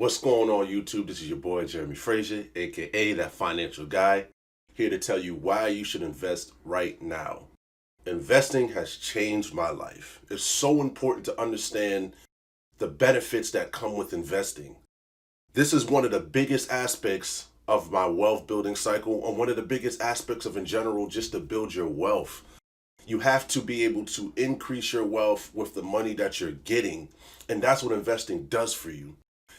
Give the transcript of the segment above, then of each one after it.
What's going on, YouTube? This is your boy Jeremy Frazier, aka That Financial Guy, here to tell you why you should invest right now. Investing has changed my life. It's so important to understand the benefits that come with investing. This is one of the biggest aspects of my wealth building cycle, and one of the biggest aspects of in general just to build your wealth. You have to be able to increase your wealth with the money that you're getting, and that's what investing does for you.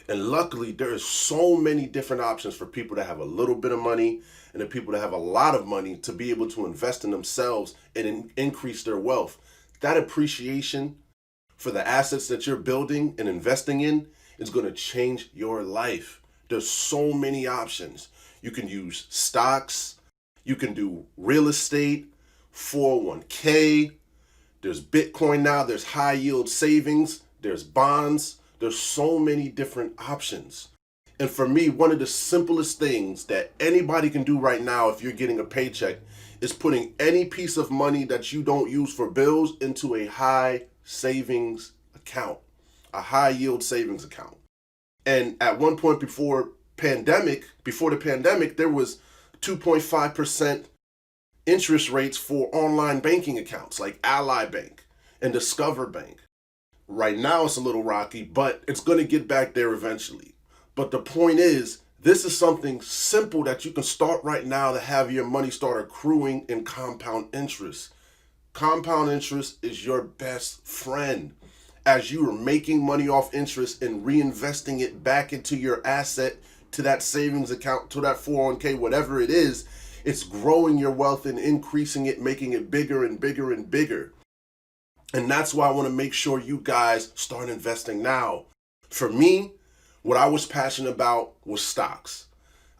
And luckily, there is so many different options for people that have a little bit of money and the people that have a lot of money to be able to invest in themselves and increase their wealth. That appreciation for the assets that you're building and investing in is going to change your life. There's so many options. You can use stocks, you can do real estate, 401k, there's Bitcoin now, there's high yield savings, there's bonds. There's so many different options. And for me, one of the simplest things that anybody can do right now if you're getting a paycheck is putting any piece of money that you don't use for bills into a high savings account, a high yield savings account. And at one point before the pandemic, there was 2.5% interest rates for online banking accounts like Ally Bank and Discover Bank. Right now it's a little rocky, but it's going to get back there eventually. But the point is, this is something simple that you can start right now to have your money start accruing in compound interest. Compound interest is your best friend. As you are making money off interest and reinvesting it back into your asset, to that savings account, to that 401k, whatever it is, it's growing your wealth and increasing it, making it bigger and bigger and bigger. And that's why I want to make sure you guys start investing now. For me, what I was passionate about was stocks.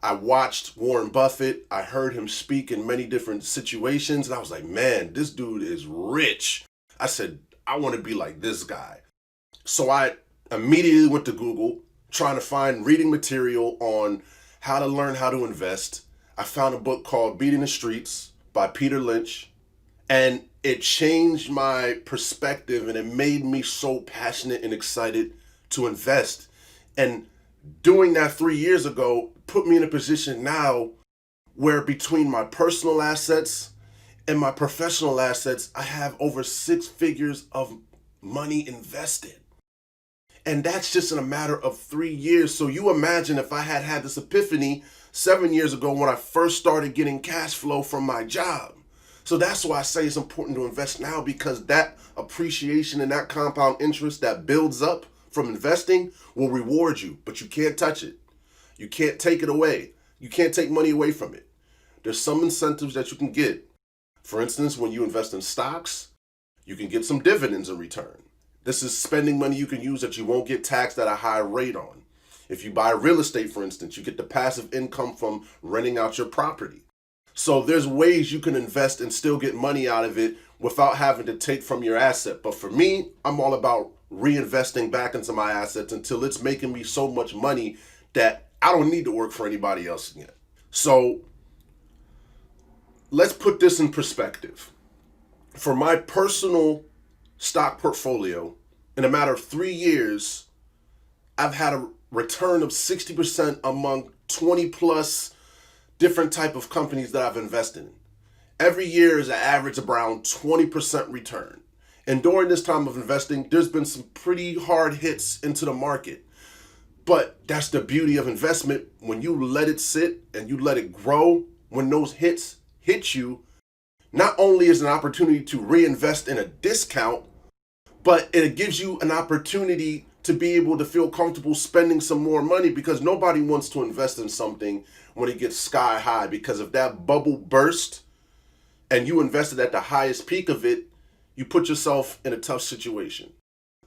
I watched Warren Buffett. I heard him speak in many different situations. And I was like, man, this dude is rich. I said, I want to be like this guy. So I immediately went to Google trying to find reading material on how to learn how to invest. I found a book called Beating the Streets by Peter Lynch. And it changed my perspective, and it made me so passionate and excited to invest. And doing that 3 years ago put me in a position now where between my personal assets and my professional assets, I have over 6 figures of money invested. And that's just in a matter of 3 years. So you imagine if I had had this epiphany 7 years ago when I first started getting cash flow from my job. So that's why I say it's important to invest now, because that appreciation and that compound interest that builds up from investing will reward you, but you can't touch it. You can't take it away. You can't take money away from it. There's some incentives that you can get. For instance, when you invest in stocks, you can get some dividends in return. This is spending money you can use that you won't get taxed at a high rate on. If you buy real estate, for instance, you get the passive income from renting out your property. So there's ways you can invest and still get money out of it without having to take from your asset. But for me, I'm all about reinvesting back into my assets until it's making me so much money that I don't need to work for anybody else again. So let's put this in perspective. For my personal stock portfolio, in a matter of 3 years, I've had a return of 60% among 20 plus different type of companies that I've invested in. Every year is an average of around 20% return. And during this time of investing, there's been some pretty hard hits into the market. But that's the beauty of investment. When you let it sit and you let it grow, when those hits hit you, not only is it an opportunity to reinvest in a discount, but it gives you an opportunity to be able to feel comfortable spending some more money, because nobody wants to invest in something when it gets sky high, because if that bubble burst and you invested at the highest peak of it, you put yourself in a tough situation.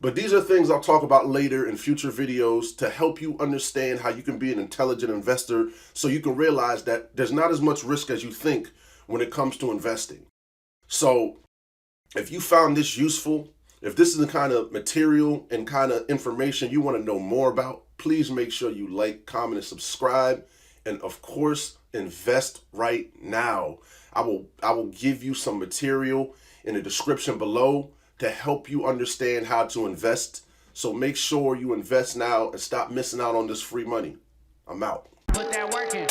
But these are things I'll talk about later in future videos to help you understand how you can be an intelligent investor, so you can realize that there's not as much risk as you think when it comes to investing. So if you found this useful, if this is the kind of material and kind of information you want to know more about, please make sure you like, comment, and subscribe. And of course, invest right now. I will give you some material in the description below to help you understand how to invest So make sure you invest now and stop missing out on this free money. I'm out. Put that work in.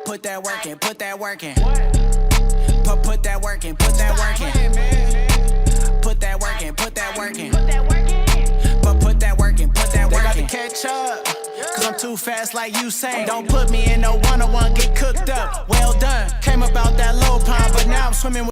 Put that work in. Put that work in. Put that work in. Put that work in. Put that work in. Put that work in. Put that work in. Put that work in. Put that work in. They about to catch up. Cause I'm too fast like Usain. Don't put me in no one-on-one, get cooked up. Well done. Came about that low pond, but now I'm swimming with